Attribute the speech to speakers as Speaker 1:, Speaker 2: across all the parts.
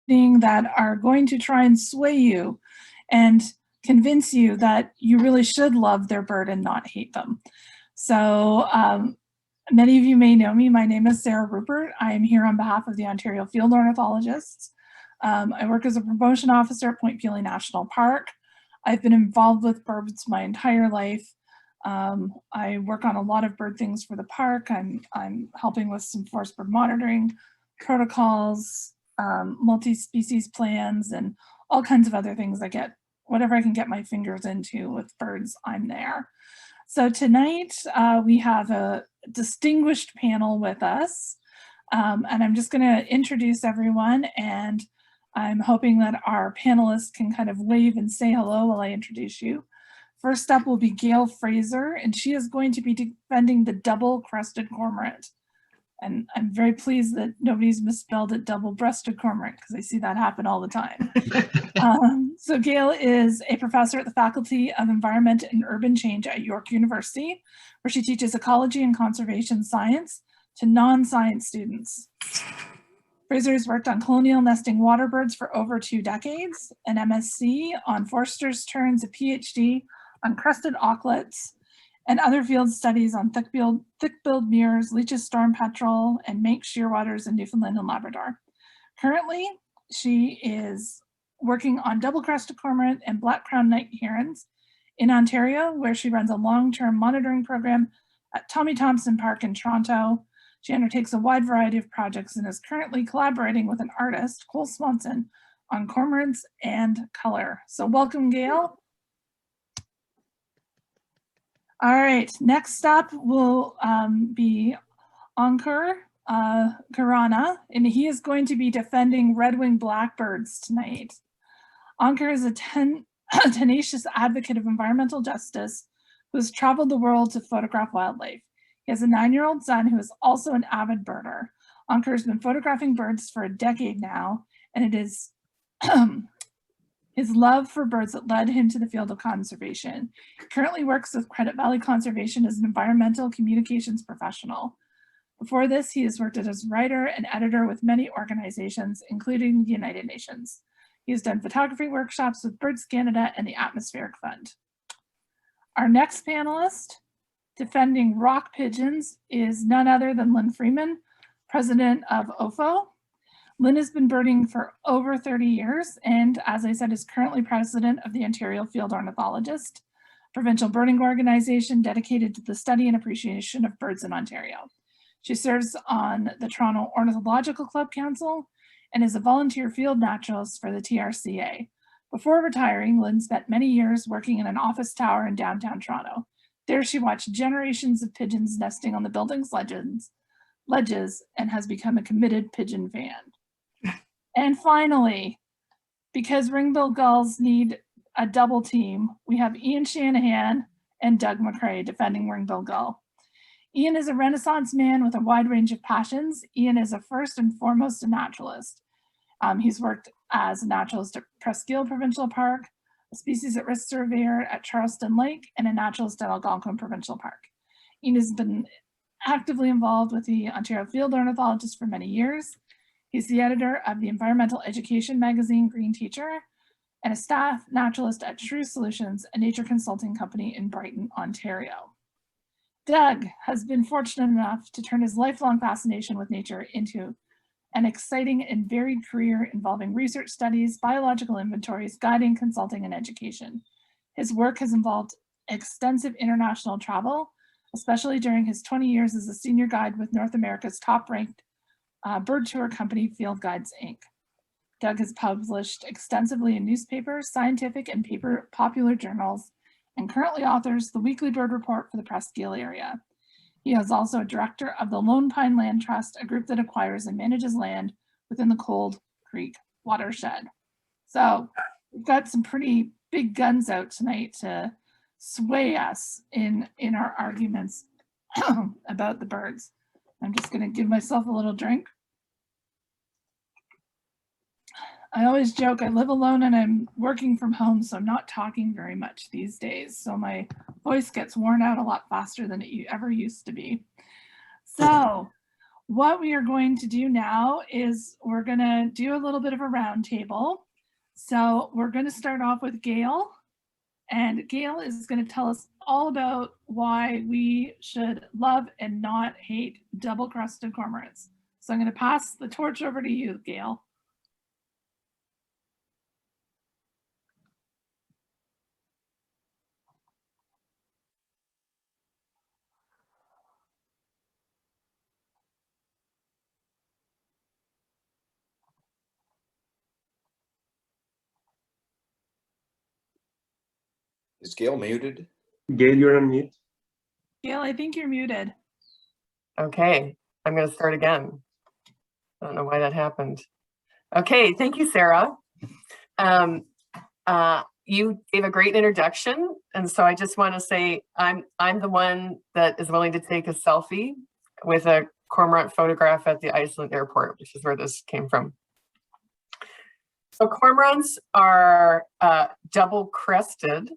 Speaker 1: that are going to try and sway you and convince you that you really should love their bird and not hate them. So many of you may know me. My name is Sarah Rupert. I am here on behalf of the Ontario Field Ornithologists. I work as a promotion officer at Point Pelee National Park. I've been involved with birds my entire life. I work on a lot of bird things for the park. I'm helping with some forest bird monitoring protocols, multi-species plans, and all kinds of other things. I get whatever I can get my fingers into with birds, I'm there. So tonight we have a distinguished panel with us, and I'm just going to introduce everyone, and I'm hoping that our panelists can kind of wave and say hello while I introduce you. First up will be Gail Fraser, and she is going to be defending the double-crested cormorant. And I'm very pleased that nobody's misspelled it double-breasted cormorant, because I see that happen all the time. So Gail is a professor at the Faculty of Environment and Urban Change at York University, where she teaches ecology and conservation science to non-science students. Fraser has worked on colonial nesting waterbirds for over 2 decades, an MSc on Forster's Terns, a PhD on crested auklets, and other field studies on thick-billed meres, Leach's storm petrel, and Manx shearwaters in Newfoundland and Labrador. Currently, she is working on double-crested cormorant and black-crowned night herons in Ontario, where she runs a long-term monitoring program at Tommy Thompson Park in Toronto. She undertakes a wide variety of projects and is currently collaborating with an artist, Cole Swanson, on cormorants and color. So welcome, Gail. All right, next up will be Ankur Khurama, and he is going to be defending red-winged blackbirds tonight. Ankur is a tenacious advocate of environmental justice who has traveled the world to photograph wildlife. He has a 9-year-old son who is also an avid birder. Ankur has been photographing birds for a decade now, and it is his love for birds that led him to the field of conservation. He currently works with Credit Valley Conservation as an environmental communications professional. Before this, he has worked as writer and editor with many organizations, including the United Nations. He has done photography workshops with Birds Canada and the Atmospheric Fund. Our next panelist, defending rock pigeons, is none other than Lynne Freeman, president of OFO. Lynne has been birding for over 30 years and, as I said, is currently president of the Ontario Field Ornithologist, provincial birding organization dedicated to the study and appreciation of birds in Ontario. She serves on the Toronto Ornithological Club Council and is a volunteer field naturalist for the TRCA. Before retiring, Lynne spent many years working in an office tower in downtown Toronto. There she watched generations of pigeons nesting on the building's ledges and has become a committed pigeon fan. And finally, because ring-billed gulls need a double team, we have Ian Shanahan and Doug McCrae defending ring-billed gull. Ian is a Renaissance man with a wide range of passions. Ian is first and foremost a naturalist. He's worked as a naturalist at Presqu'île Provincial Park, a species at risk surveyor at Charleston Lake, and a naturalist at Algonquin Provincial Park. Ian has been actively involved with the Ontario Field Ornithologist for many years. He's the editor of the environmental education magazine Green Teacher and a staff naturalist at True Solutions, a nature consulting company in Brighton, Ontario. Doug has been fortunate enough to turn his lifelong fascination with nature into an exciting and varied career involving research studies, biological inventories, guiding, consulting, and education. His work has involved extensive international travel, especially during his 20 years as a senior guide with North America's top-ranked bird tour company, Field Guides, Inc. Doug has published extensively in newspapers, scientific, and popular journals, and currently authors the Weekly Bird Report for the Presqu'île area. He is also a director of the Lone Pine Land Trust, a group that acquires and manages land within the Cold Creek watershed. So we've got some pretty big guns out tonight to sway us in our arguments about the birds. I'm just going to give myself a little drink. I always joke I live alone and I'm working from home, so I'm not talking very much these days. So my voice gets worn out a lot faster than it ever used to be. So What we are going to do now is we're going to do a little bit of a round table. So we're going to start off with Gail, and Gail is going to tell us all about why we should love and not hate double-crested cormorants. So I'm going to pass the torch over to you, Gail.
Speaker 2: Is Gail muted?
Speaker 3: Gail, you're on mute.
Speaker 1: Gail, I think you're muted.
Speaker 4: Okay, I'm going to start again. I don't know why that happened. Okay, thank you, Sarah. You gave a great introduction, and so I just want to say I'm the one that is willing to take a selfie with a cormorant photograph at the Iceland airport, which is where this came from. So cormorants are double-crested.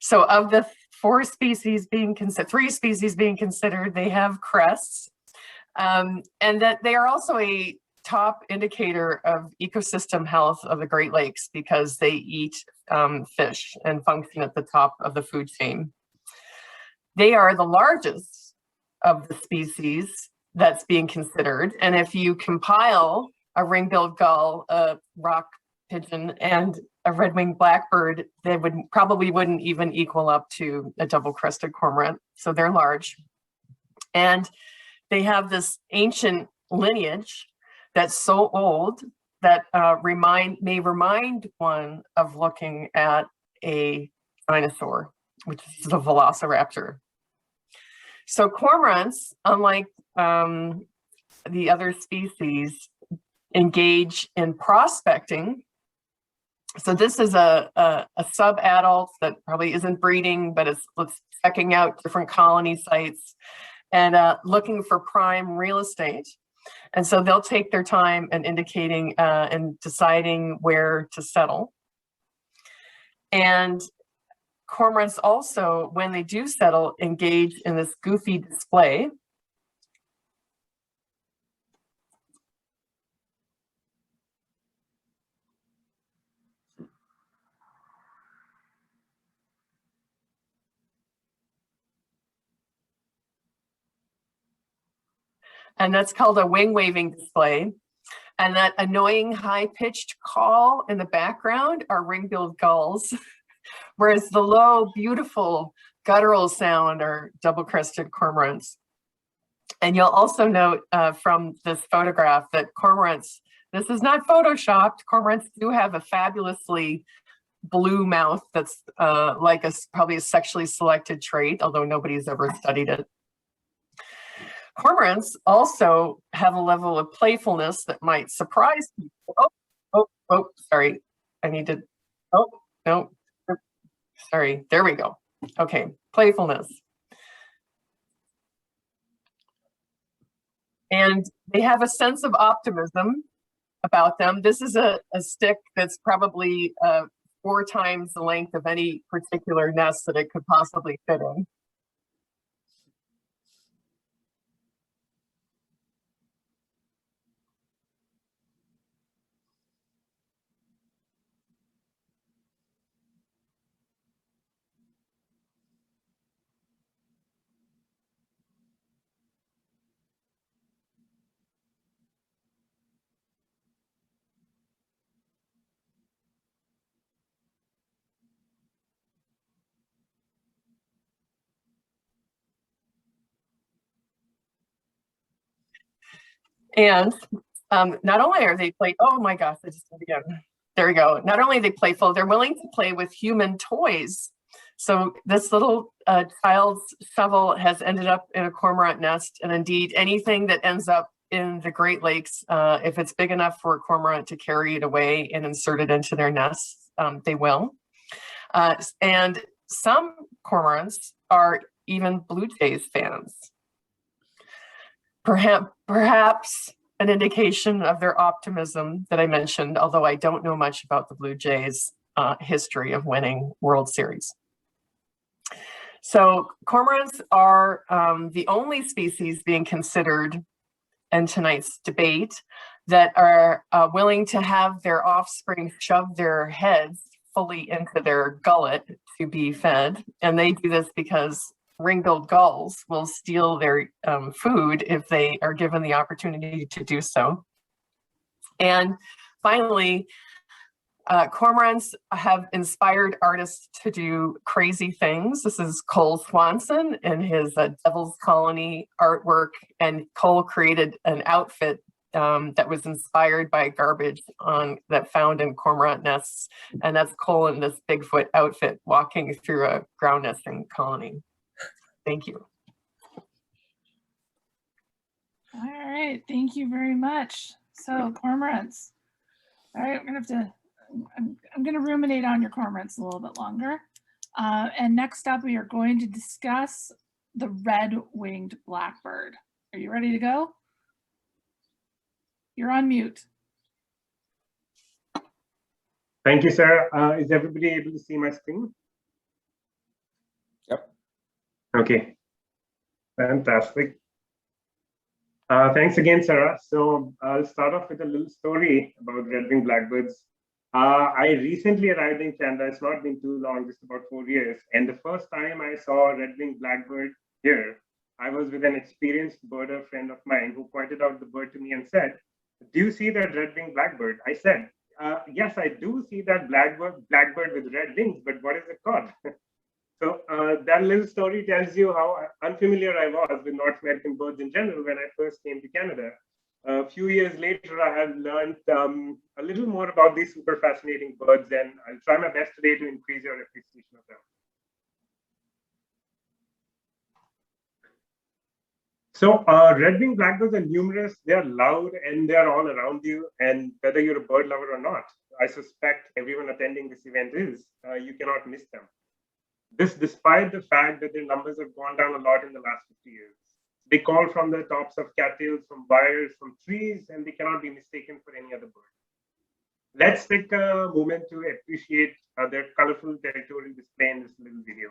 Speaker 4: So of the three species being considered, they have crests, and that they are also a top indicator of ecosystem health of the Great Lakes because they eat fish and function at the top of the food chain. They are the largest of the species that's being considered, and if you compile a ring-billed gull, a rock pigeon, and a red-winged blackbird, they wouldn't even equal up to a double-crested cormorant. So they're large. And they have this ancient lineage that's so old that may remind one of looking at a dinosaur, which is the velociraptor. So cormorants, unlike the other species, engage in prospecting. So this is a sub-adult that probably isn't breeding, but it's checking out different colony sites and looking for prime real estate. And so they'll take their time in indicating and deciding where to settle. And cormorants also, when they do settle, engage in this goofy display. And that's called a wing waving display. And that annoying high-pitched call in the background are ring-billed gulls, whereas the low, beautiful guttural sound are double-crested cormorants. And you'll also note from this photograph that cormorants, this is not photoshopped, cormorants do have a fabulously blue mouth that's like probably a sexually selected trait, although nobody's ever studied it. Cormorants also have a level of playfulness that might surprise people. Oh, sorry. I need to, no, sorry, there we go. Okay, playfulness. And they have a sense of optimism about them. This is a stick that's probably 4 times the length of any particular nest that it could possibly fit in. And not only are they oh my gosh, I just did it again. There we go. Not only are they playful, they're willing to play with human toys. So this little child's shovel has ended up in a cormorant nest, and indeed anything that ends up in the Great Lakes, if it's big enough for a cormorant to carry it away and insert it into their nests, they will. And some cormorants are even blue jays fans. Perhaps an indication of their optimism that I mentioned, although I don't know much about the Blue Jays' history of winning World Series. So cormorants are the only species being considered in tonight's debate that are willing to have their offspring shove their heads fully into their gullet to be fed. And they do this because ring-billed gulls will steal their food if they are given the opportunity to do so. And finally, cormorants have inspired artists to do crazy things. This is Cole Swanson and his Devil's Colony artwork. And Cole created an outfit that was inspired by garbage that found in cormorant nests. And that's Cole in this Bigfoot outfit walking through a ground nesting colony. Thank you.
Speaker 1: All right, thank you very much. So cormorants. All right, I'm gonna ruminate on your cormorants a little bit longer. And next up, we are going to discuss the red-winged blackbird. Are you ready to go? You're on mute.
Speaker 3: Thank you, Sarah. Is everybody able to see my screen?
Speaker 2: Yep.
Speaker 3: Okay, fantastic. Thanks again, Sarah. So I'll start off with a little story about red-winged blackbirds. I recently arrived in Canada. It's not been too long, just about 4 years. And the first time I saw a red-winged blackbird here, I was with an experienced birder friend of mine who pointed out the bird to me and said, "Do you see that red-winged blackbird?" I said, "Yes, I do see that blackbird with red wings, but what is it called?" So that little story tells you how unfamiliar I was with North American birds in general when I first came to Canada. A few years later, I have learned a little more about these super fascinating birds, and I'll try my best today to increase your appreciation of them. So red-winged blackbirds are numerous, they're loud, and they're all around you. And whether you're a bird lover or not, I suspect everyone attending this event is, you cannot miss them. This despite the fact that their numbers have gone down a lot in the last 50 years. They call from the tops of cattails, from wires, from trees, and they cannot be mistaken for any other bird. Let's take a moment to appreciate their colorful territorial display in this little video.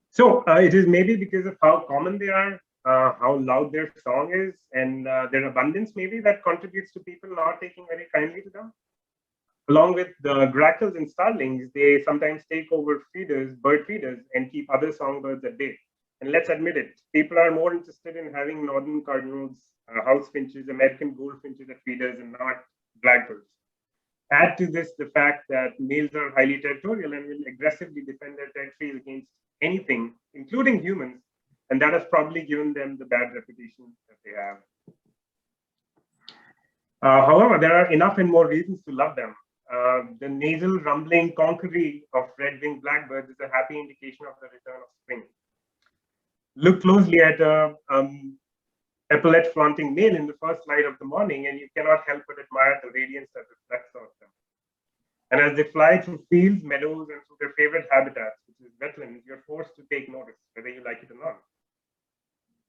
Speaker 3: So it is maybe because of how common they are, how loud their song is, and their abundance maybe that contributes to people not taking very kindly to them. Along with the grackles and starlings, they sometimes take over bird feeders, and keep other songbirds at bay. And let's admit it, people are more interested in having northern cardinals, house finches, American goldfinches as feeders, and not blackbirds. Add to this the fact that males are highly territorial and will aggressively defend their territories against anything, including humans, and that has probably given them the bad reputation that they have. However, there are enough and more reasons to love them. The nasal rumbling conkery of red-winged blackbirds is a happy indication of the return of spring. Look closely at a epaulette flaunting male in the first light of the morning, and you cannot help but admire the radiance that reflects off them. And as they fly through fields, meadows, and through their favorite habitats, which is wetlands, you're forced to take notice, whether you like it or not.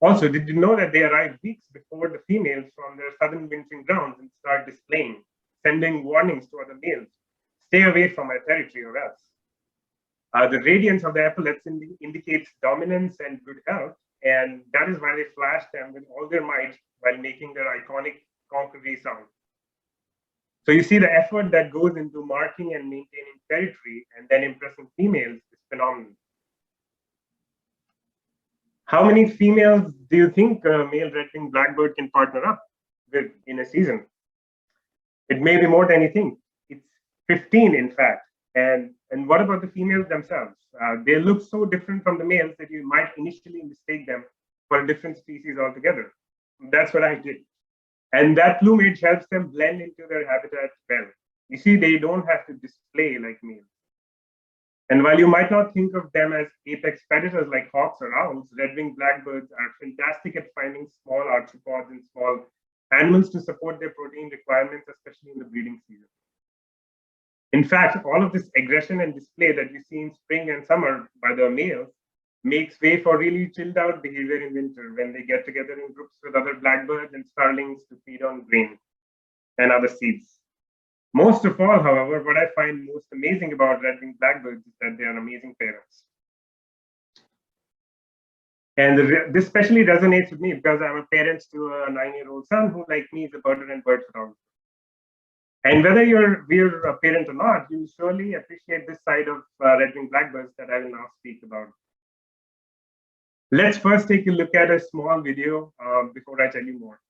Speaker 3: Also, did you know that they arrive weeks before the females from their southern wintering grounds and start displaying, sending warnings to other males? Stay away from my territory or else. The radiance of the epaulets indicates dominance and good health, and that is why they flash them with all their might while making their iconic conkery sound. So you see the effort that goes into marking and maintaining territory and then impressing females is phenomenal. How many females do you think a male red-winged blackbird can partner up with in a season? It may be more than you think. It's 15, in fact. And what about the females themselves? They look so different from the males that you might initially mistake them for a different species altogether. That's what I did. And that plumage helps them blend into their habitat well. You see, they don't have to display like males. And while you might not think of them as apex predators like hawks or owls, red-winged blackbirds are fantastic at finding small arthropods and small animals to support their protein requirements, especially in the breeding season. In fact, all of this aggression and display that you see in spring and summer by the males makes way for really chilled out behavior in winter when they get together in groups with other blackbirds and starlings to feed on grain and other seeds. Most of all, however, what I find most amazing about red-winged blackbirds is that they are amazing parents. And this especially resonates with me because I'm a parent to a 9-year-old son who, like me, is a birder and bird photographer. And whether we're a parent or not, you surely appreciate this side of red-winged blackbirds that I will now speak about. Let's first take a look at a small video before I tell you more.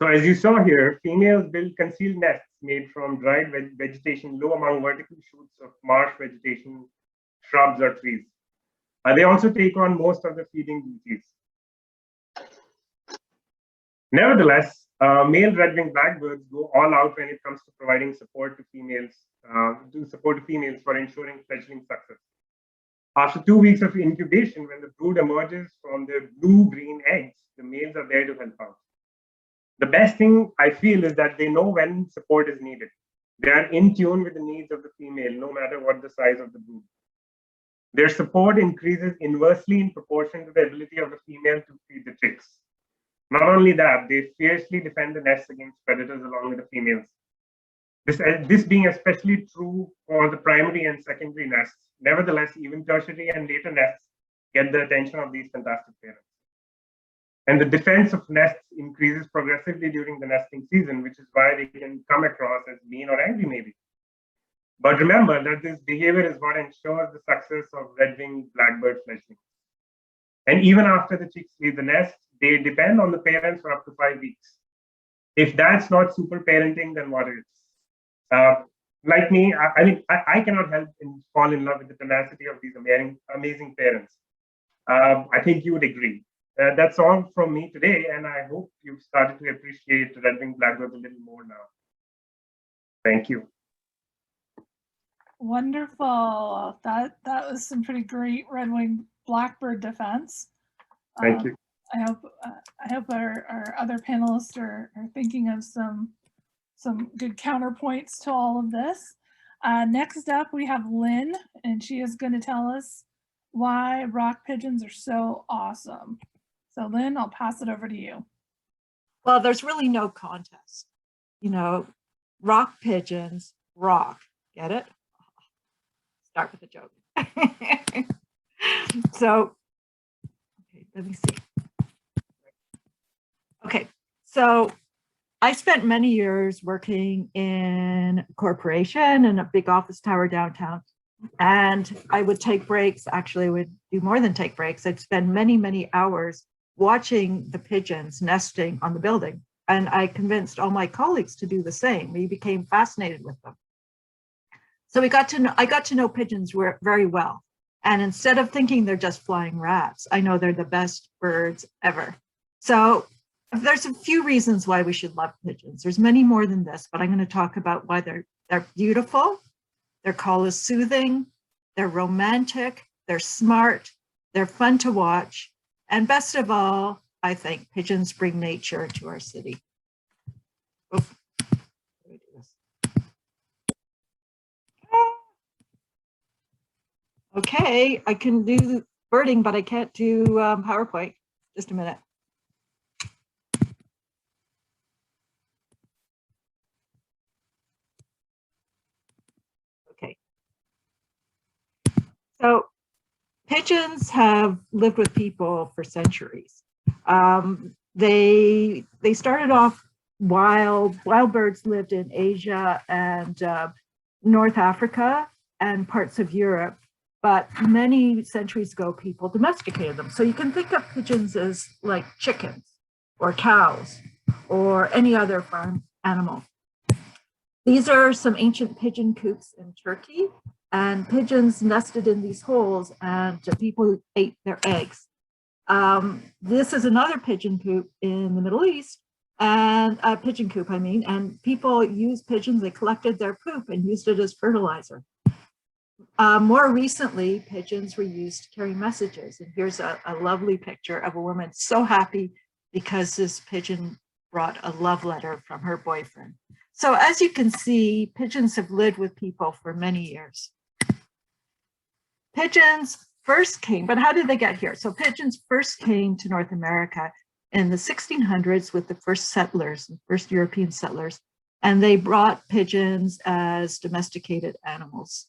Speaker 3: So as you saw here, females build concealed nests made from dried vegetation low among vertical shoots of marsh vegetation, shrubs, or trees. They also take on most of the feeding duties. Nevertheless, male red-winged blackbirds go all out when it comes to providing support to females, for ensuring fledgling success. After 2 weeks of incubation, when the brood emerges from their blue-green eggs, the males are there to help out. The best thing I feel is that they know when support is needed. They are in tune with the needs of the female, no matter what the size of the brood. Their support increases inversely in proportion to the ability of the female to feed the chicks. Not only that, they fiercely defend the nests against predators along with the females. This being especially true for the primary and secondary nests. Nevertheless, even tertiary and later nests get the attention of these fantastic parents. And the defense of nests increases progressively during the nesting season, which is why they can come across as mean or angry maybe. But remember that this behavior is what ensures the success of red-winged blackbird fledglings. And even after the chicks leave the nest, they depend on the parents for up to 5 weeks. If that's not super parenting, then what is? Like me, I cannot help but fall in love with the tenacity of these amazing parents. I think you would agree. That's all from me today, and I hope you've started to appreciate red-winged blackbirds a little more now. Thank you.
Speaker 1: Wonderful. That was some pretty great red-winged blackbird defense.
Speaker 3: Thank you.
Speaker 1: I hope our other panelists are thinking of some good counterpoints to all of this. Next up, we have Lynne, and she is going to tell us why rock pigeons are so awesome. So Lynne, I'll pass it over to you.
Speaker 5: Well, there's really no contest. You know, rock pigeons rock. Get it? Start with a joke. So, okay, let me see. Okay, so I spent many years working in a corporation in a big office tower downtown. And I would take breaks. Actually, I would do more than take breaks. I'd spend many, many hours watching the pigeons nesting on the building. And I convinced all my colleagues to do the same. We became fascinated with them. So I got to know pigeons very well. And instead of thinking they're just flying rats, I know they're the best birds ever. So there's a few reasons why we should love pigeons. There's many more than this, but I'm going to talk about why they're beautiful. Their call is soothing, they're romantic, they're smart, they're fun to watch, and best of all, I think pigeons bring nature to our city. Oh, let me do this. Okay, I can do birding, but I can't do PowerPoint. Just a minute. So pigeons have lived with people for centuries. They started off wild birds lived in Asia and North Africa and parts of Europe, but many centuries ago, people domesticated them. So you can think of pigeons as like chickens or cows or any other farm animal. These are some ancient pigeon coops in Turkey. And pigeons nested in these holes and people ate their eggs. This is another pigeon coop in the Middle East, and a pigeon coop, I mean, and people used pigeons, they collected their poop and used it as fertilizer. More recently, pigeons were used to carry messages. And here's a lovely picture of a woman so happy because this pigeon brought a love letter from her boyfriend. So as you can see, pigeons have lived with people for many years. pigeons first came, but how did they get here? So pigeons first came to North America in the 1600s with the first settlers, the first European settlers, and they brought pigeons as domesticated animals.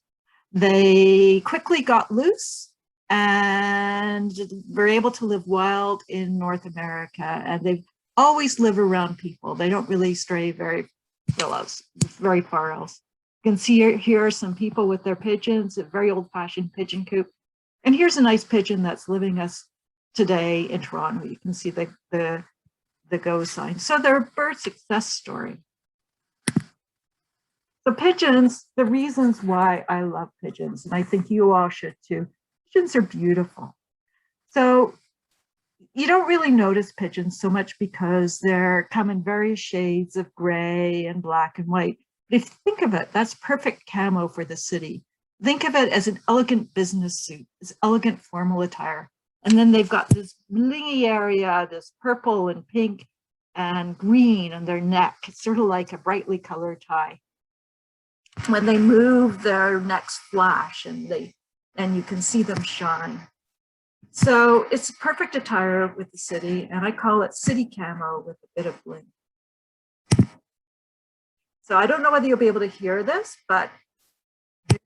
Speaker 5: They quickly got loose and were able to live wild in North America, and they always live around people. They don't really stray very far else. You can see here are some people with their pigeons, a very old-fashioned pigeon coop. And here's a nice pigeon that's living us today in Toronto. You can see the go sign. So they're a bird success story. So pigeons, the reasons why I love pigeons, and I think you all should too. Pigeons are beautiful. So you don't really notice pigeons so much because they're come in various shades of gray and black and white. But if you think of it, that's perfect camo for the city. Think of it as an elegant business suit, this elegant formal attire. And then they've got this blingy area, this purple and pink and green on their neck. It's sort of like a brightly colored tie. When they move, their necks flash and you can see them shine. So it's a perfect attire with the city, and I call it city camo with a bit of bling. So I don't know whether you'll be able to hear this, but you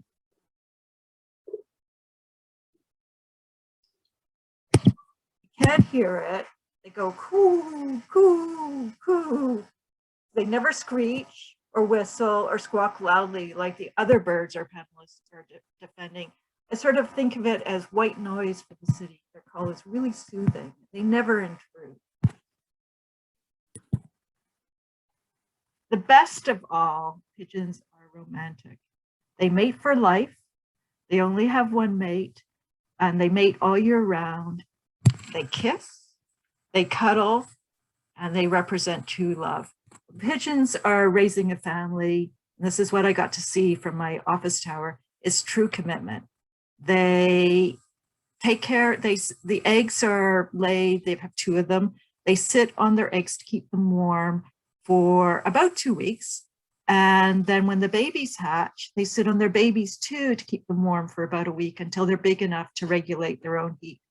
Speaker 5: can't hear it. They go coo, coo, coo. They never screech or whistle or squawk loudly like the other birds our panelists are defending. I sort of think of it as white noise for the city. Their call is really soothing. They never intrude. The best of all, pigeons are romantic. They mate for life. They only have one mate, and they mate all year round. They kiss, they cuddle, and they represent true love. Pigeons are raising a family. And this is what I got to see from my office tower, is true commitment. They take care, the eggs are laid, they have 2 of them. They sit on their eggs to keep them warm for about 2 weeks. And then when the babies hatch, they sit on their babies too to keep them warm for about a week until they're big enough to regulate their own heat.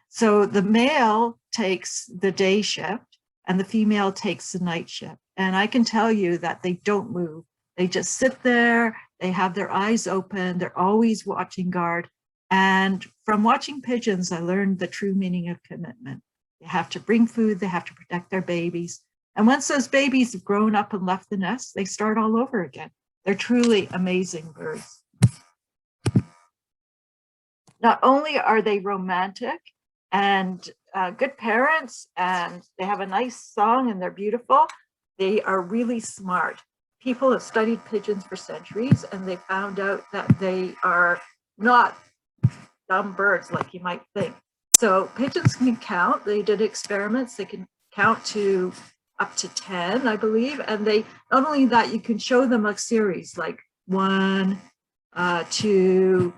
Speaker 5: So the male takes the day shift and the female takes the night shift. And I can tell you that they don't move. They just sit there, they have their eyes open, they're always watching guard. And from watching pigeons, I learned the true meaning of commitment. They have to bring food, they have to protect their babies. And once those babies have grown up and left the nest, they start all over again. They're truly amazing birds. Not only are they romantic and good parents, and they have a nice song and they're beautiful, they are really smart. People have studied pigeons for centuries, and they found out that they are not dumb birds like you might think. So pigeons can count. They did experiments. They can count to up to 10, I believe. And they, not only that, you can show them a series like 1, 2,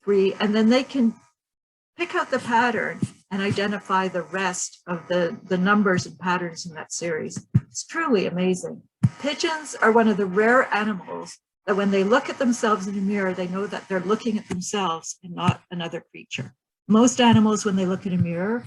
Speaker 5: 3, and then they can pick out the pattern and identify the rest of the numbers and patterns in that series. It's truly amazing. Pigeons are one of the rare animals that when they look at themselves in a mirror, they know that they're looking at themselves and not another creature. Most animals, when they look in a mirror,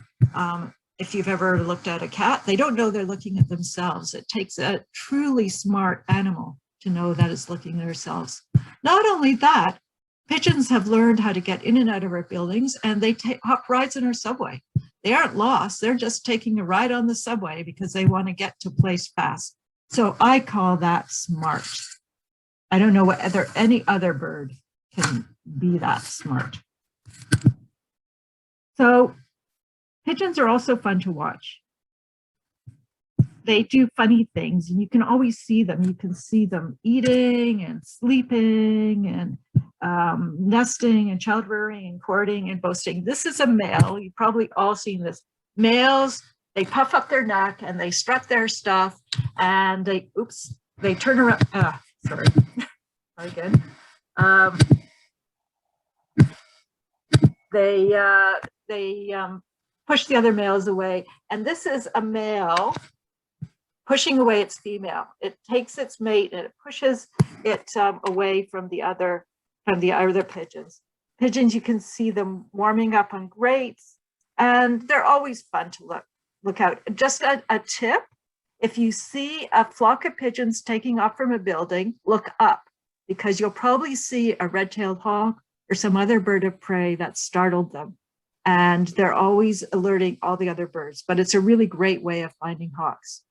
Speaker 5: if you've ever looked at a cat, they don't know they're looking at themselves. It takes a truly smart animal to know that it's looking at themselves. Not only that, pigeons have learned how to get in and out of our buildings, and they hop rides in our subway. They aren't lost. They're just taking a ride on the subway because they want to get to a place fast. So I call that smart. I don't know whether any other bird can be that smart. So pigeons are also fun to watch. They do funny things, and you can always see them. You can see them eating and sleeping and nesting and child rearing and courting and boasting. This is a male. You've probably all seen this. Males, they puff up their neck and they strut their stuff, and they turn around. Sorry, again. They push the other males away, and this is a male pushing away its female. It takes its mate and it pushes it away from the other pigeons. Pigeons, you can see them warming up on grates, and they're always fun to look out. Just a tip, if you see a flock of pigeons taking off from a building, look up, because you'll probably see a red-tailed hawk or some other bird of prey that startled them. And they're always alerting all the other birds, but it's a really great way of finding hawks.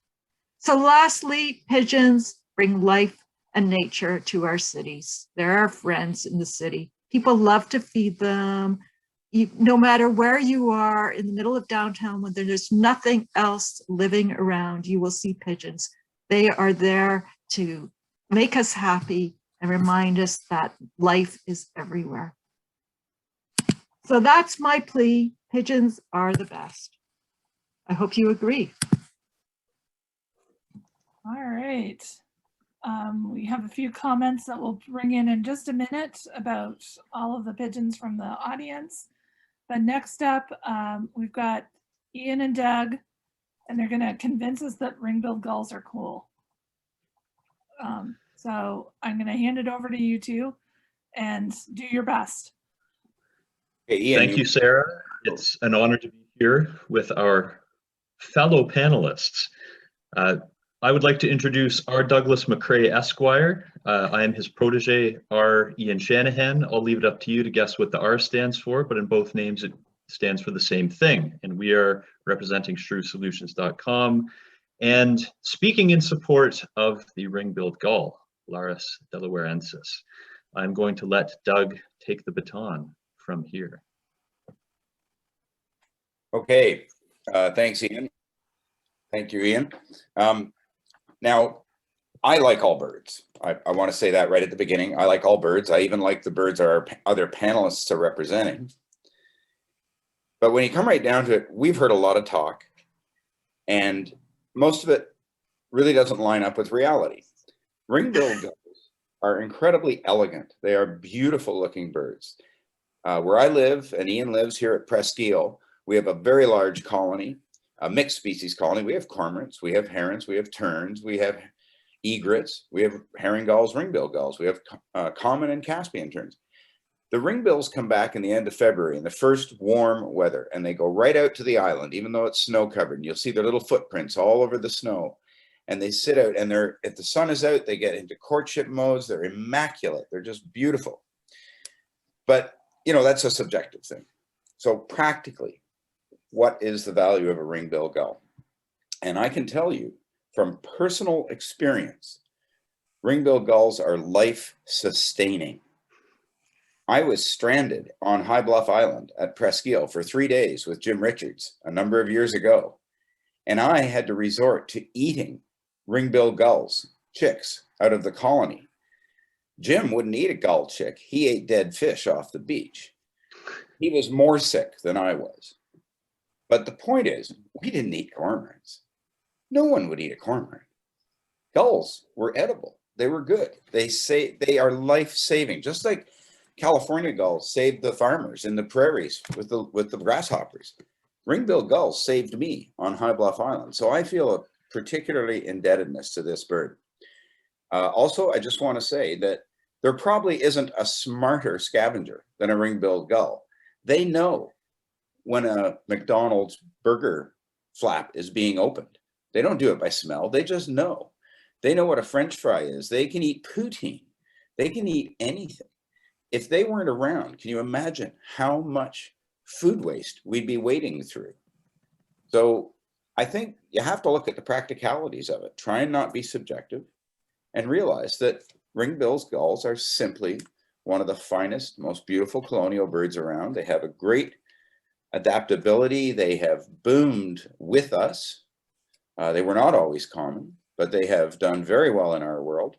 Speaker 5: So lastly, pigeons bring life and nature to our cities. They're our friends in the city. People love to feed them. No matter where you are in the middle of downtown, when there's nothing else living around, you will see pigeons. They are there to make us happy and remind us that life is everywhere. So that's my plea. Pigeons are the best. I hope you agree.
Speaker 1: All right. We have a few comments that we'll bring in just a minute about all of the pigeons from the audience. But next up, we've got Ian and Doug, and they're going to convince us that ring-billed gulls are cool. So I'm going to hand it over to you two and do your best.
Speaker 2: Okay, Ian,
Speaker 6: Thank you, Sarah. It's an honor to be here with our fellow panelists. I would like to introduce R. Douglas McCrae, Esquire. I am his protege, R. Ian Shanahan. I'll leave it up to you to guess what the R stands for, but in both names it stands for the same thing. And we are representing shrewsolutions.com and speaking in support of the ring-billed gull, Larus delawarensis. I'm going to let Doug take the baton from here.
Speaker 2: Okay, thanks, Ian. Thank you, Ian. Now, I like all birds. I want to say that right at the beginning. I like all birds. I even like the birds our other panelists are representing. But when you come right down to it, we've heard a lot of talk, and most of it really doesn't line up with reality. Ring-billed gulls are incredibly elegant. They are beautiful looking birds. Where I live, and Ian lives here at Presqu'île, we have a very large colony, a mixed species colony. We have cormorants, we have herons, we have terns, we have egrets, we have herring gulls, ring-billed gulls, we have common and Caspian terns. The ring-bills come back in the end of February in the first warm weather, and they go right out to the island, even though it's snow covered. And you'll see their little footprints all over the snow. And they sit out, and if the sun is out, they get into courtship modes. They're immaculate. They're just beautiful. But, you know, that's a subjective thing. So practically, what is the value of a ring-billed gull? And I can tell you from personal experience, ring-billed gulls are life-sustaining. I was stranded on High Bluff Island at Presqu'île for 3 days with Jim Richards a number of years ago. And I had to resort to eating ring-billed gulls, chicks, out of the colony. Jim wouldn't eat a gull chick. He ate dead fish off the beach. He was more sick than I was. But the point is, we didn't eat cormorants. No one would eat a cormorant. Gulls were edible. They were good. They are life-saving, just like California gulls saved the farmers in the prairies with the grasshoppers. Ring-billed gulls saved me on High Bluff Island. So I feel a particularly indebtedness to this bird. Also, I just want to say that there probably isn't a smarter scavenger than a ring-billed gull. They know when a McDonald's burger flap is being opened. They don't do it by smell. They just know. They know what a French fry is. They can eat poutine. They can eat anything. If they weren't around, can you imagine how much food waste we'd be wading through? So I think you have to look at the practicalities of it. Try and not be subjective and realize that ring-billed gulls are simply one of the finest, most beautiful colonial birds around. They have a great adaptability. They have boomed with us. They were not always common, but they have done very well in our world.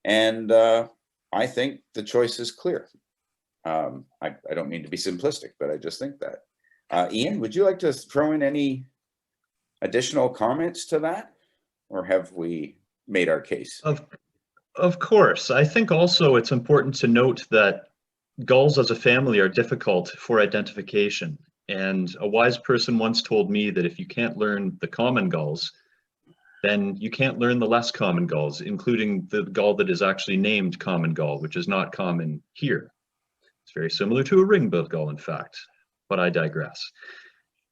Speaker 2: And I think the choice is clear. I don't mean to be simplistic, but I just think that. Ian, would you like to throw in any additional comments to that? Or have we made our case?
Speaker 6: Of course. I think also it's important to note that gulls as a family are difficult for identification. And a wise person once told me that if you can't learn the common gulls, then you can't learn the less common gulls, including the gull that is actually named common gull, which is not common here. It's very similar to a ring-billed gull, in fact, but I digress.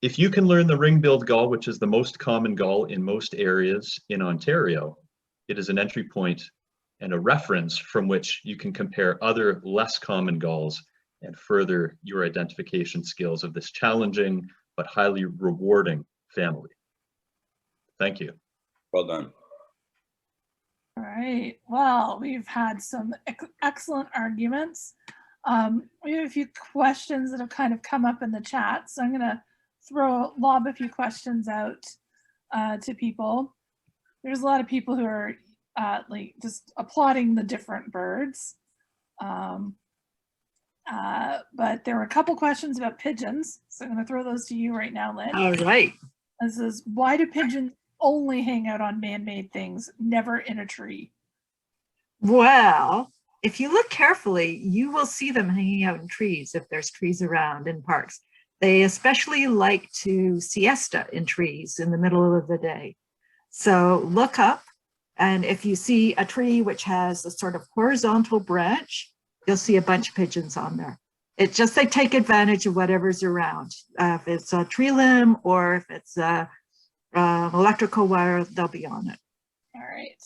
Speaker 6: If you can learn the ring-billed gull, which is the most common gull in most areas in Ontario, it is an entry point and a reference from which you can compare other less common gulls and further your identification skills of this challenging but highly rewarding family. Thank you.
Speaker 2: Well done.
Speaker 1: All right. Well, we've had some excellent arguments. We have a few questions that have kind of come up in the chat, so I'm going to lob a few questions out to people. There's a lot of people who are like just applauding the different birds. But there were a couple questions about pigeons, so I'm going to throw those to you right now, Lynn.
Speaker 5: All right.
Speaker 1: This is, why do pigeons only hang out on man-made things, never in a tree?
Speaker 5: Well, if you look carefully, you will see them hanging out in trees if there's trees around in parks. They especially like to siesta in trees in the middle of the day. So look up, and if you see a tree which has a sort of horizontal branch, you'll see a bunch of pigeons on there. It's just they take advantage of whatever's around. If it's a tree limb or if it's a electrical wire, they'll be on it.
Speaker 1: All right.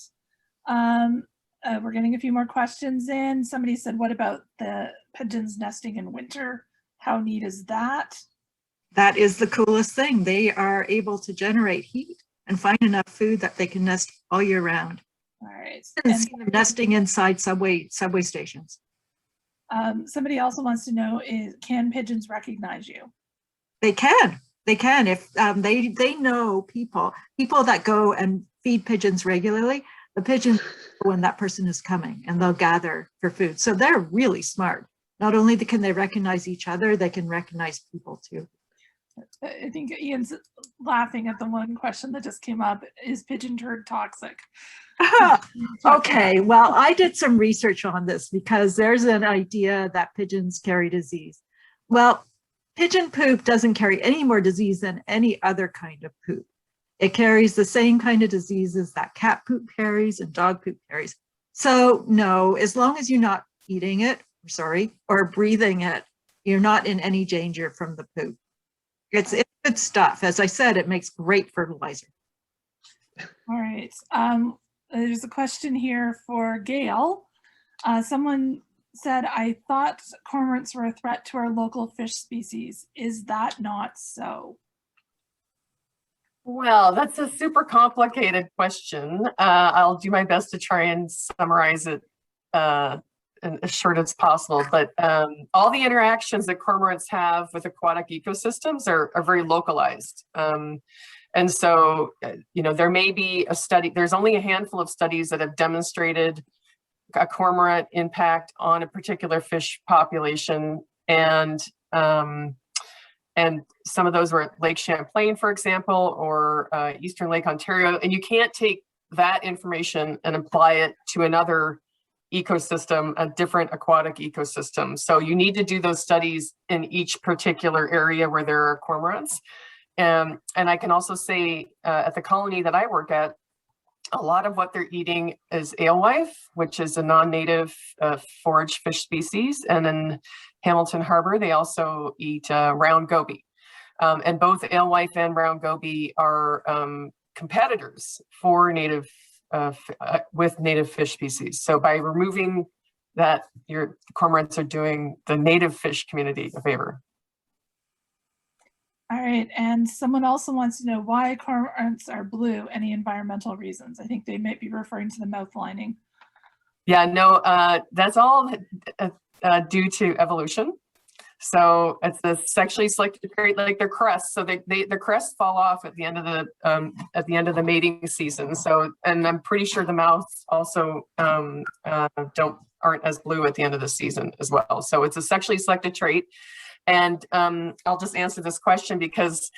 Speaker 1: We're getting a few more questions in. Somebody said, what about the pigeons nesting in winter? How neat is that?
Speaker 5: That is the coolest thing. They are able to generate heat and find enough food that they can nest all year round.
Speaker 1: All right.
Speaker 5: And nesting inside subway stations.
Speaker 1: Somebody also wants to know, can pigeons recognize you?
Speaker 5: They can. They can. If they know people that go and feed pigeons regularly, the pigeons know when that person is coming and they'll gather for food. So they're really smart. Not only can they recognize each other, they can recognize people too.
Speaker 1: I think Ian's laughing at the one question that just came up. Is pigeon turd toxic?
Speaker 5: Okay, well, I did some research on this because there's an idea that pigeons carry disease. Well, pigeon poop doesn't carry any more disease than any other kind of poop. It carries the same kind of diseases that cat poop carries and dog poop carries. So no, as long as you're not eating it, or breathing it, you're not in any danger from the poop. It's good stuff. As I said, it makes great fertilizer.
Speaker 1: All right. There's a question here for Gail. Someone said, I thought cormorants were a threat to our local fish species. Is that not so?
Speaker 4: Well, that's a super complicated question. I'll do my best to try and summarize it as short as possible, but all the interactions that cormorants have with aquatic ecosystems are very localized. And so, there may be a study, there's only a handful of studies that have demonstrated a cormorant impact on a particular fish population. And some of those were at Lake Champlain, for example, or Eastern Lake Ontario. And you can't take that information and apply it to another ecosystem, a different aquatic ecosystem. So you need to do those studies in each particular area where there are cormorants. And I can also say at the colony that I work at, a lot of what they're eating is alewife, which is a non-native forage fish species. And in Hamilton Harbor, they also eat round goby. And both alewife and round goby are competitors for native with native fish species. So by removing that, your cormorants are doing the native fish community a favor.
Speaker 1: All right, and someone also wants to know why cormorants are blue, any environmental reasons? I think they might be referring to the mouth lining.
Speaker 4: Yeah, no, that's all due to evolution. So it's the sexually selected trait, like their crests. So their crests fall off at the end of the mating season. So, and I'm pretty sure the mouths also aren't as blue at the end of the season as well. So it's a sexually selected trait. And I'll just answer this question because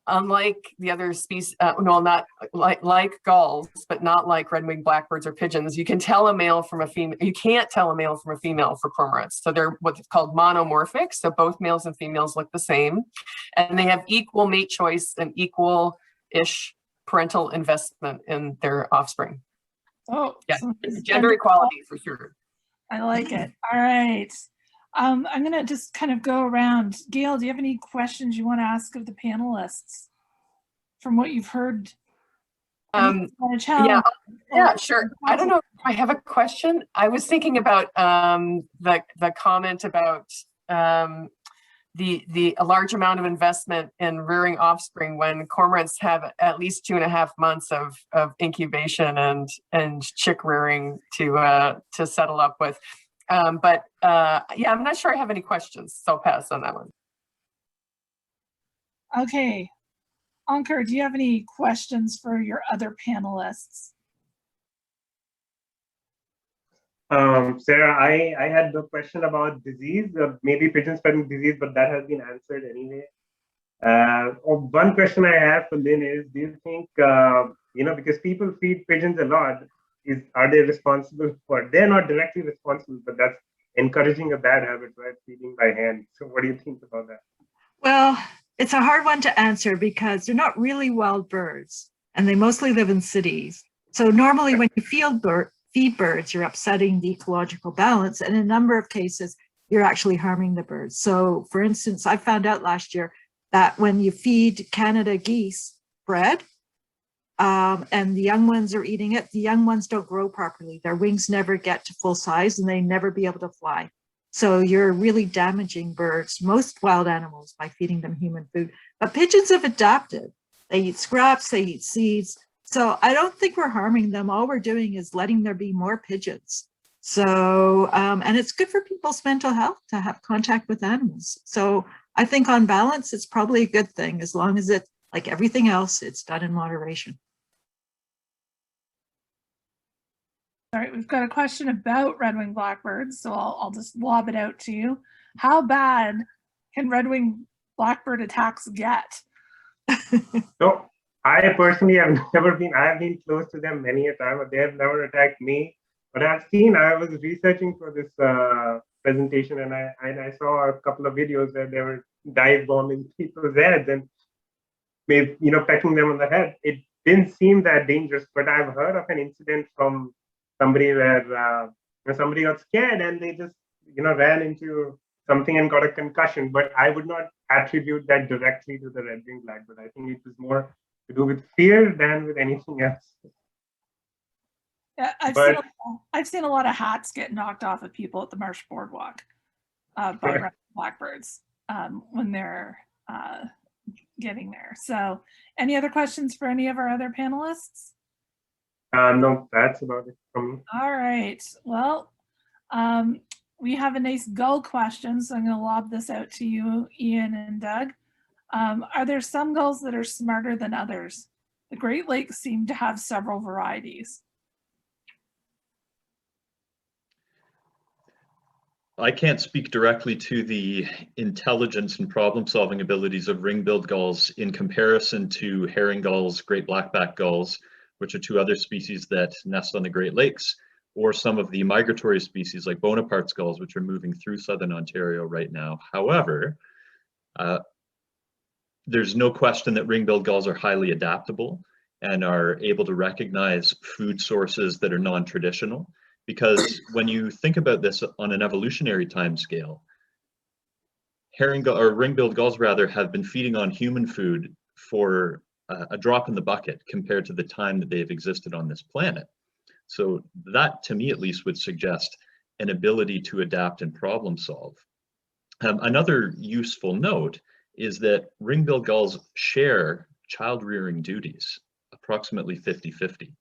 Speaker 4: unlike the other species, not like gulls, but not like red-winged blackbirds or pigeons, you can tell a male from a female. You can't tell a male from a female for cormorants. So they're what's called monomorphic. So both males and females look the same, and they have equal mate choice and equal-ish parental investment in their offspring.
Speaker 1: Oh,
Speaker 4: yeah, gender equality for sure.
Speaker 1: I like it. All right. I'm going to just kind of go around. Gail, do you have any questions you want to ask of the panelists from what you've heard?
Speaker 4: Yeah, sure. I don't know if I have a question. I was thinking about the comment about a large amount of investment in rearing offspring when cormorants have at least 2.5 months of incubation and chick rearing to settle up with. Yeah, I'm not sure I have any questions, so I'll pass on that one.
Speaker 1: Okay. Ankur, do you have any questions for your other panelists?
Speaker 3: Sarah, I had the question about disease, maybe pigeon spreading disease, but that has been answered anyway. One question I have for Lynne is, do you think, because people feed pigeons a lot, are they responsible for, they're not directly responsible, but that's encouraging a bad habit, right? Feeding by hand. So what do you think about that?
Speaker 5: Well, it's a hard one to answer because they're not really wild birds and they mostly live in cities. So normally when you feed birds, you're upsetting the ecological balance. And in a number of cases, you're actually harming the birds. So for instance, I found out last year that when you feed Canada geese bread and the young ones are eating it, the young ones don't grow properly. Their wings never get to full size and they never be able to fly. So you're really damaging birds, most wild animals, by feeding them human food. But pigeons have adapted. They eat scraps, they eat seeds. So I don't think we're harming them. All we're doing is letting there be more pigeons. So, and it's good for people's mental health to have contact with animals. So I think on balance, it's probably a good thing as long as it, like everything else, it's done in moderation.
Speaker 1: All right, we've got a question about red-winged blackbirds, so I'll just lob it out to you. How bad can red-winged blackbird attacks get?
Speaker 3: So I personally have I have been close to them many a time, but they have never attacked me. But I was researching for this presentation and I saw a couple of videos where they were dive bombing people's heads and maybe, pecking them on the head. It didn't seem that dangerous, but I've heard of an incident from somebody where somebody got scared and they just ran into something and got a concussion. But I would not attribute that directly to the red-winged blackbird. I think it was more to do with fear than with anything else.
Speaker 1: Yeah, I've seen a lot of hats get knocked off of people at the Marsh Boardwalk by red-winged blackbirds when they're getting there. So any other questions for any of our other panelists?
Speaker 3: No, that's about it from me.
Speaker 1: All right. Well, we have a nice gull question, so I'm going to lob this out to you, Ian and Doug. Are there some gulls that are smarter than others? The Great Lakes seem to have several varieties.
Speaker 6: I can't speak directly to the intelligence and problem-solving abilities of ring-billed gulls in comparison to herring gulls, great blackback gulls, which are two other species that nest on the Great Lakes, or some of the migratory species like Bonaparte's gulls, which are moving through southern Ontario right now. However, there's no question that ring-billed gulls are highly adaptable and are able to recognize food sources that are non-traditional. Because when you think about this on an evolutionary timescale, ring-billed gulls rather have been feeding on human food for a drop in the bucket compared to the time that they've existed on this planet. So that, to me at least, would suggest an ability to adapt and problem solve. Another useful note is that ring-billed gulls share child rearing duties, approximately 50-50.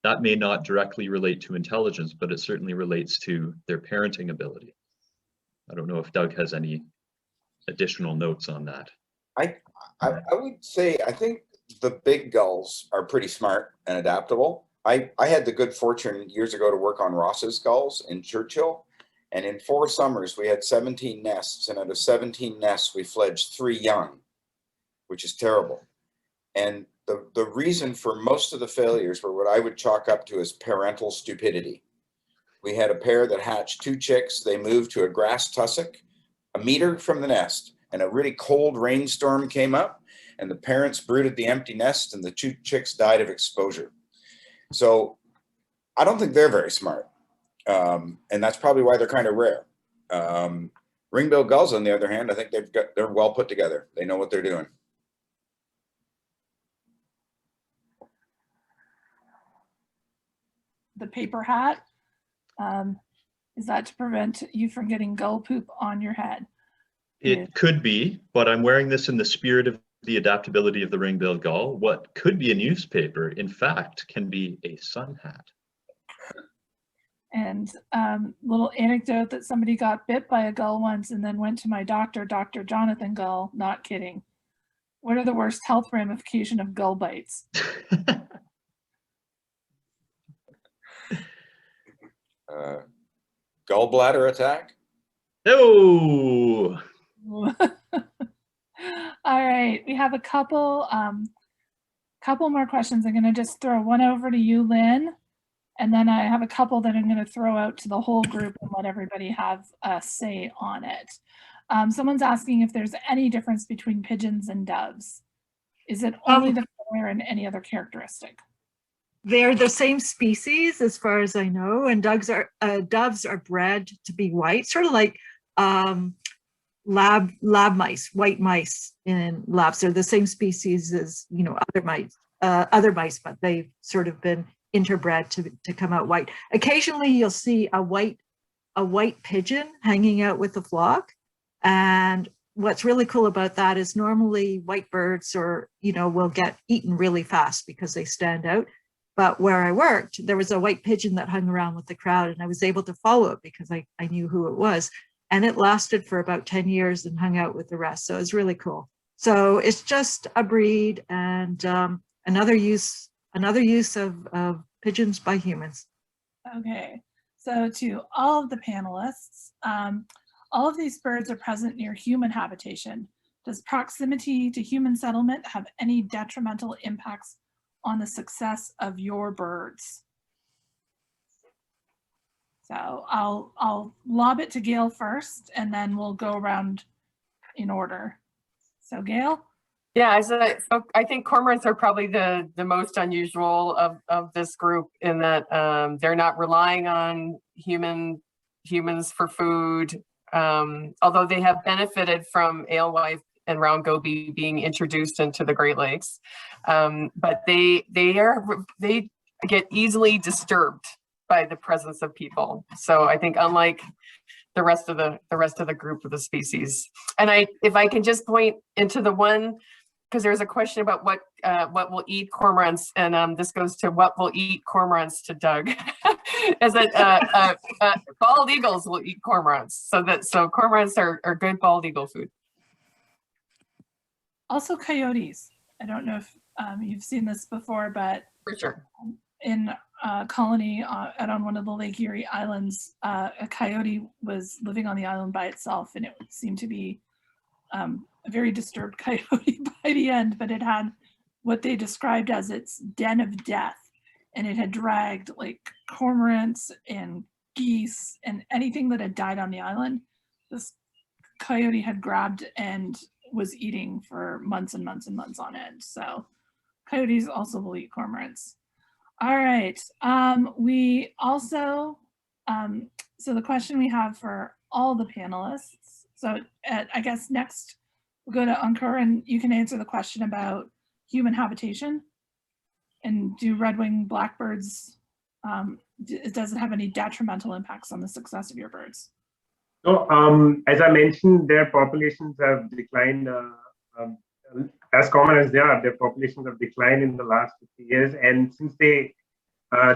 Speaker 6: That may not directly relate to intelligence, but it certainly relates to their parenting ability. I don't know if Doug has any additional notes on that.
Speaker 2: I would say, I think the big gulls are pretty smart and adaptable. I had the good fortune years ago to work on Ross's gulls in Churchill. And in 4 summers, we had 17 nests. And out of 17 nests, we fledged 3 young, which is terrible. And the reason for most of the failures were what I would chalk up to as parental stupidity. We had a pair that hatched 2 chicks. They moved to a grass tussock, a meter from the nest, and a really cold rainstorm came up, and the parents brooded the empty nest, and the 2 chicks died of exposure. So I don't think they're very smart. And that's probably why they're kind of rare. Ring-billed gulls, on the other hand, I think they're well put together. They know what they're doing.
Speaker 1: The paper hat, is that to prevent you from getting gull poop on your head?
Speaker 6: It could be, but I'm wearing this in the spirit of the adaptability of the ring-billed gull. What could be a newspaper, in fact, can be a sun hat.
Speaker 1: And little anecdote that somebody got bit by a gull once and then went to my doctor, Dr. Jonathan Gull, not kidding. What are the worst health ramifications of gull bites?
Speaker 2: Gallbladder attack?
Speaker 6: Oh!
Speaker 1: All right, we have a couple more questions. I'm going to just throw one over to you, Lynn, and then I have a couple that I'm going to throw out to the whole group and let everybody have a say on it. Someone's asking if there's any difference between pigeons and doves. Is it only the color and any other characteristic?
Speaker 5: They're the same species as far as I know, and doves are bred to be white, sort of like lab mice, white mice in labs. They're the same species as, you know, other mice, but they've sort of been interbred to come out white. Occasionally you'll see a white pigeon hanging out with the flock, and what's really cool about that is normally white birds will get eaten really fast because they stand out. But where I worked, there was a white pigeon that hung around with the crowd, and I was able to follow it because I knew who it was. And it lasted for about 10 years and hung out with the rest. So it's really cool. So it's just a breed and another use of pigeons by humans.
Speaker 1: Okay, so to all of the panelists, all of these birds are present near human habitation. Does proximity to human settlement have any detrimental impacts on the success of your birds? So I'll lob it to Gail first, and then we'll go around in order. So Gail?
Speaker 4: Yeah, so I think cormorants are probably the most unusual of this group in that they're not relying on humans for food, although they have benefited from alewife and round goby being introduced into the Great Lakes, but they get easily disturbed by the presence of people. So I think unlike the rest of the group of the species, and if I can just point into the one, because there's a question about what will eat cormorants, and this goes to what will eat cormorants to Doug, is that bald eagles will eat cormorants, so cormorants are good bald eagle food.
Speaker 1: Also coyotes. I don't know if you've seen this before, but
Speaker 4: For sure.
Speaker 1: in a colony out on one of the Lake Erie Islands, a coyote was living on the island by itself, and it seemed to be a very disturbed coyote by the end, but it had what they described as its den of death, and it had dragged like cormorants and geese and anything that had died on the island. This coyote had grabbed and was eating for months and months and months on end. So coyotes also will eat cormorants. All right, we also, so the question we have for all the panelists, so I guess next we'll go to Ankur, and you can answer the question about human habitation. And do red-winged blackbirds, does it have any detrimental impacts on the success of your birds?
Speaker 3: So as I mentioned, their populations have declined, as common as they are, their populations have declined in the last 50 years. And since they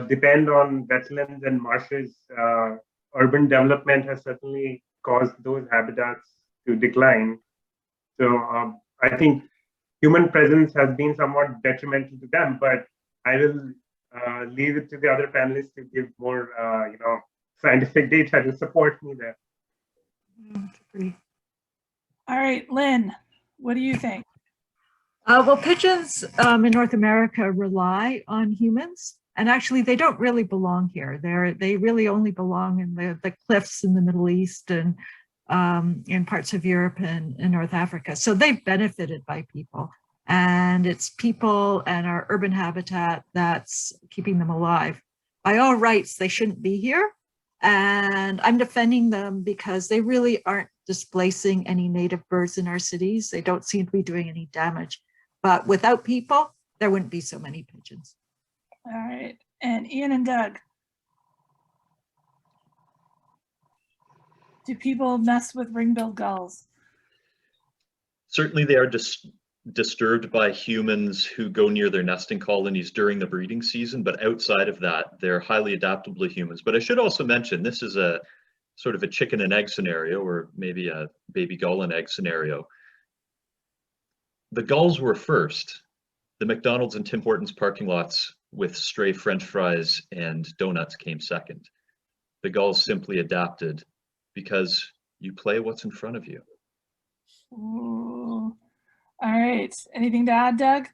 Speaker 3: depend on wetlands and marshes, urban development has certainly caused those habitats to decline. So I think human presence has been somewhat detrimental to them, but I will leave it to the other panelists to give more, scientific data to support me there.
Speaker 1: All right, Lynn, what do you think?
Speaker 5: Well, pigeons in North America rely on humans, and actually they don't really belong here. They really only belong in the cliffs in the Middle East and in parts of Europe and North Africa. So they've benefited by people, and it's people and our urban habitat that's keeping them alive. By all rights, they shouldn't be here, And I'm defending them because they really aren't displacing any native birds in our cities. They don't seem to be doing any damage. But without people, there wouldn't be so many pigeons.
Speaker 1: All right. And Ian and Doug. Do people mess with ring-billed gulls?
Speaker 6: Certainly they are disturbed by humans who go near their nesting colonies during the breeding season, but outside of that, they're highly adaptable to humans. But I should also mention, this is a sort of a chicken and egg scenario, or maybe a baby gull and egg scenario. The gulls were first. The McDonald's and Tim Hortons parking lots with stray French fries and donuts came second. The gulls simply adapted because you play what's in front of you.
Speaker 1: Ooh. All right. Anything to add, Doug?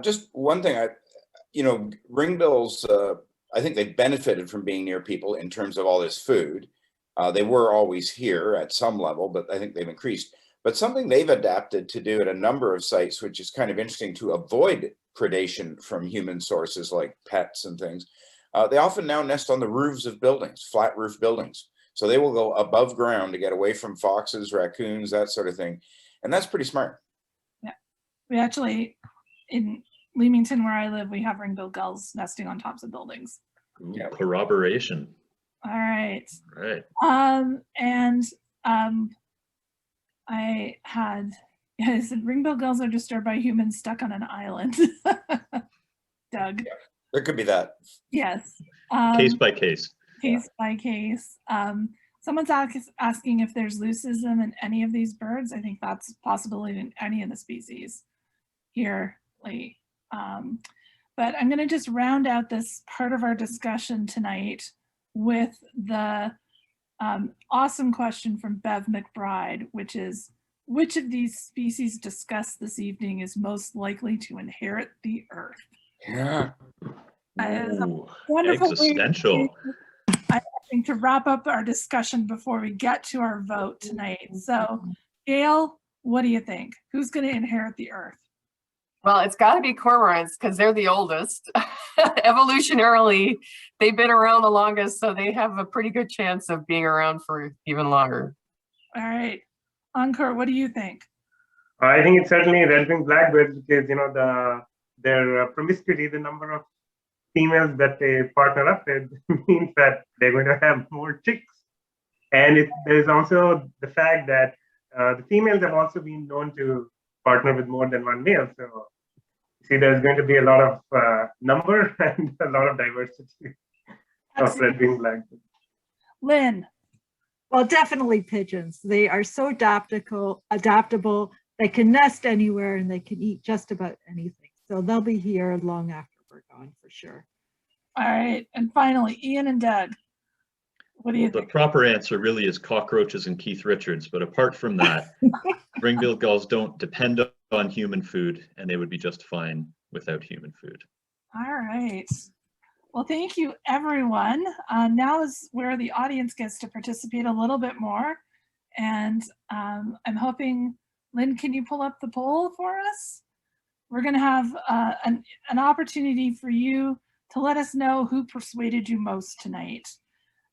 Speaker 2: Just one thing, ringbills, I think they benefited from being near people in terms of all this food. They were always here at some level, but I think they've increased. But something they've adapted to do at a number of sites, which is kind of interesting, to avoid predation from human sources like pets and things. They often now nest on the roofs of buildings, flat roof buildings. So they will go above ground to get away from foxes, raccoons, that sort of thing. And that's pretty smart.
Speaker 1: Yeah. We actually, in Leamington, where I live, we have ring-billed gulls nesting on tops of buildings.
Speaker 6: Ooh, corroboration.
Speaker 1: All right.
Speaker 6: Right.
Speaker 1: I said ring-billed gulls are disturbed by humans stuck on an island. Doug.
Speaker 2: Yeah, there could be that.
Speaker 1: Yes.
Speaker 6: Case by case.
Speaker 1: Case by case. Someone's asking if there's leucism in any of these birds. I think that's a possibility in any of the species here. But I'm going to just round out this part of our discussion tonight with the awesome question from Bev McBride, which is, which of these species discussed this evening is most likely to inherit the earth?
Speaker 2: Yeah.
Speaker 6: Ooh,
Speaker 1: Wonderful
Speaker 6: existential.
Speaker 1: I think to wrap up our discussion before we get to our vote tonight. So, Gail, what do you think? Who's going to inherit the earth?
Speaker 4: Well, it's got to be cormorants because they're the oldest. Evolutionarily, they've been around the longest, so they have a pretty good chance of being around for even longer.
Speaker 1: All right. Ankur, what do you think?
Speaker 3: I think it's certainly red-winged blackbirds because, their promiscuity, the number of females that they partner up with means that they're going to have more chicks. And there's also the fact that the females have also been known to partner with more than one male. So see, there's going to be a lot of number and a lot of diversity of red-winged blackbirds.
Speaker 1: Lynn.
Speaker 5: Well, definitely pigeons. They are so adaptable. They can nest anywhere and they can eat just about anything. So they'll be here long after we're gone for sure.
Speaker 1: All right. And finally, Ian and Doug. What do you think?
Speaker 6: The proper answer really is cockroaches and Keith Richards. But apart from that, ring-billed gulls don't depend on human food, and they would be just fine without human food.
Speaker 1: All right. Well, thank you, everyone. Now is where the audience gets to participate a little bit more. And I'm hoping, Lynn, can you pull up the poll for us? We're going to have an opportunity for you to let us know who persuaded you most tonight.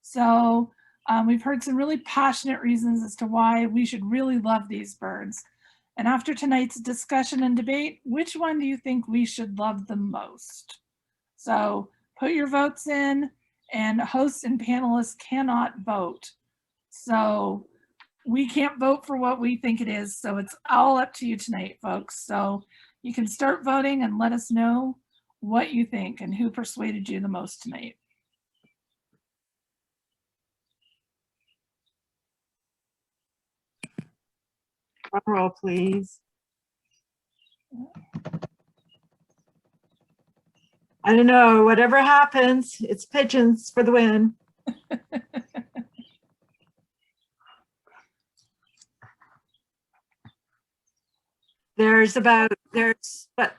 Speaker 1: So we've heard some really passionate reasons as to why we should really love these birds. And after tonight's discussion and debate, which one do you think we should love the most? So put your votes in, and hosts and panelists cannot vote. So we can't vote for what we think it is. So it's all up to you tonight, folks. So you can start voting and let us know what you think and who persuaded you the most tonight.
Speaker 5: Drum roll, please. I don't know, whatever happens, it's pigeons for the win. There's what,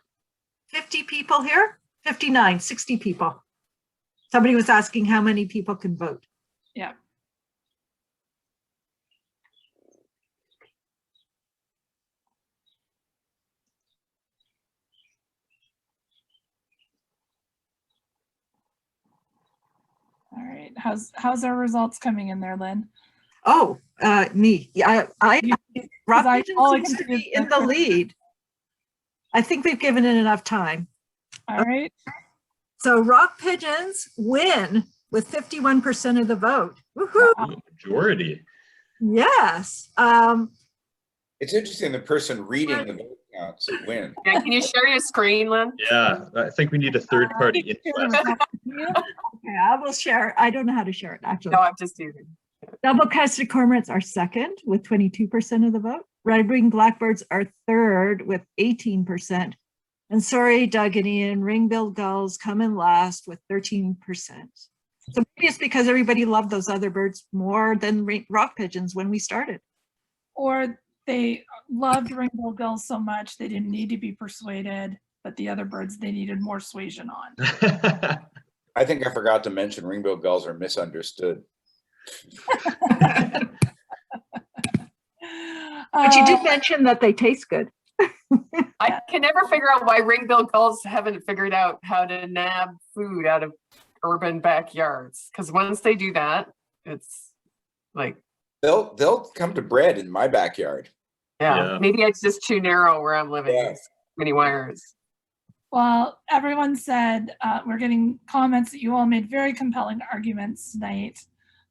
Speaker 5: 50 people here? 59, 60 people. Somebody was asking how many people can vote.
Speaker 1: Yeah. All right. right. How's our results coming in there, Lynn?
Speaker 5: Oh, me. Yeah, I rock
Speaker 1: I
Speaker 5: pigeons
Speaker 1: all
Speaker 5: seems to
Speaker 1: exceeded
Speaker 5: be in the lead. I think we've given it enough time.
Speaker 1: All right.
Speaker 5: So rock pigeons win with 51% of the vote. Woohoo!
Speaker 1: Wow.
Speaker 6: Majority.
Speaker 5: Yes.
Speaker 2: It's interesting, the person reading the vote counts win.
Speaker 4: Yeah, can you share your screen, Lynn?
Speaker 6: Yeah, I think we need a third party inquest.
Speaker 5: Okay, I will share. I don't know how to share it actually.
Speaker 4: No, I'm just teasing.
Speaker 5: Double-crested cormorants are second with 22% of the vote. Red-winged blackbirds are third with 18%. And sorry, Doug and Ian, ring-billed gulls come in last with 13%. So maybe it's because everybody loved those other birds more than rock pigeons when we started.
Speaker 1: Or they loved ring-billed gulls so much they didn't need to be persuaded, but the other birds they needed more suasion on.
Speaker 2: I think I forgot to mention ring-billed gulls are misunderstood.
Speaker 5: But you did mention that they taste good.
Speaker 4: I can never figure out why ring-billed gulls haven't figured out how to nab food out of urban backyards. Because once they do that, it's like,
Speaker 2: They'll come to bread in my backyard.
Speaker 4: yeah,
Speaker 6: Yeah.
Speaker 4: maybe it's just too narrow where I'm living.
Speaker 2: Yeah.
Speaker 4: There's many wires.
Speaker 1: Well, everyone said we're getting comments that you all made very compelling arguments tonight,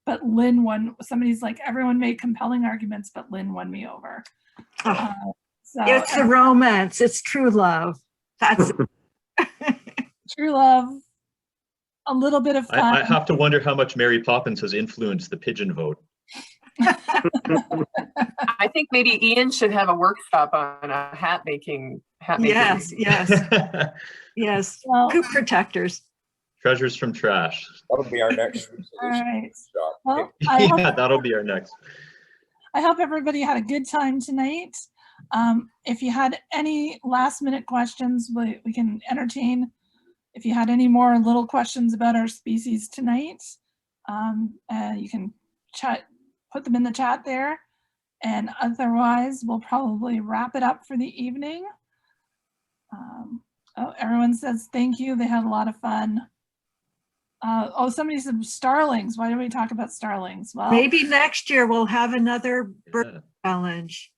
Speaker 1: but Lynn won. Somebody's like, everyone made compelling arguments, but Lynn won me over.
Speaker 5: Oh,
Speaker 1: So
Speaker 5: it's a romance. It's true love. That's
Speaker 1: true love, a little bit of fun.
Speaker 6: I have to wonder how much Mary Poppins has influenced the pigeon vote.
Speaker 4: I think maybe Ian should have a workshop on a hat making.
Speaker 5: yes, yes, yes.
Speaker 1: Well,
Speaker 5: Coop protectors.
Speaker 6: Treasures from trash.
Speaker 2: That'll be our next
Speaker 1: all right.
Speaker 2: shot.
Speaker 1: Well,
Speaker 6: Yeah, that'll be our next.
Speaker 1: I hope everybody had a good time tonight. If you had any last minute questions, we can entertain. If you had any more little questions about our species tonight, you can put them in the chat there. And otherwise, we'll probably wrap it up for the evening. Oh, everyone says thank you. They had a lot of fun. Oh, somebody said starlings. Why do we talk about starlings? Well,
Speaker 5: Maybe next year we'll have another bird
Speaker 6: Yeah,
Speaker 5: challenge.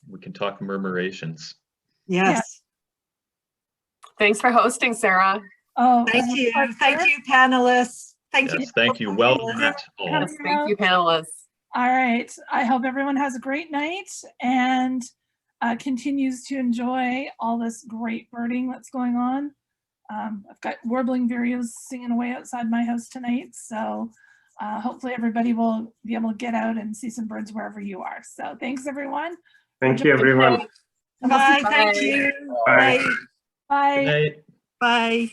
Speaker 6: we can talk murmurations.
Speaker 5: Yes.
Speaker 4: Thanks for hosting, Sarah.
Speaker 1: oh,
Speaker 5: Thank you. Thank you, panelists. Thank you.
Speaker 6: Yes, thank you. Well met all.
Speaker 4: Yes, thank you, panelists.
Speaker 1: All right. I hope everyone has a great night and continues to enjoy all this great birding that's going on. I've got warbling vireos singing away outside my house tonight. So hopefully everybody will be able to get out and see some birds wherever you are. So thanks, everyone.
Speaker 3: Thank you, everyone.
Speaker 5: Bye.
Speaker 4: Bye.
Speaker 5: Thank you.
Speaker 3: Bye.
Speaker 5: Bye.
Speaker 1: Bye.
Speaker 6: Good night.
Speaker 5: Bye.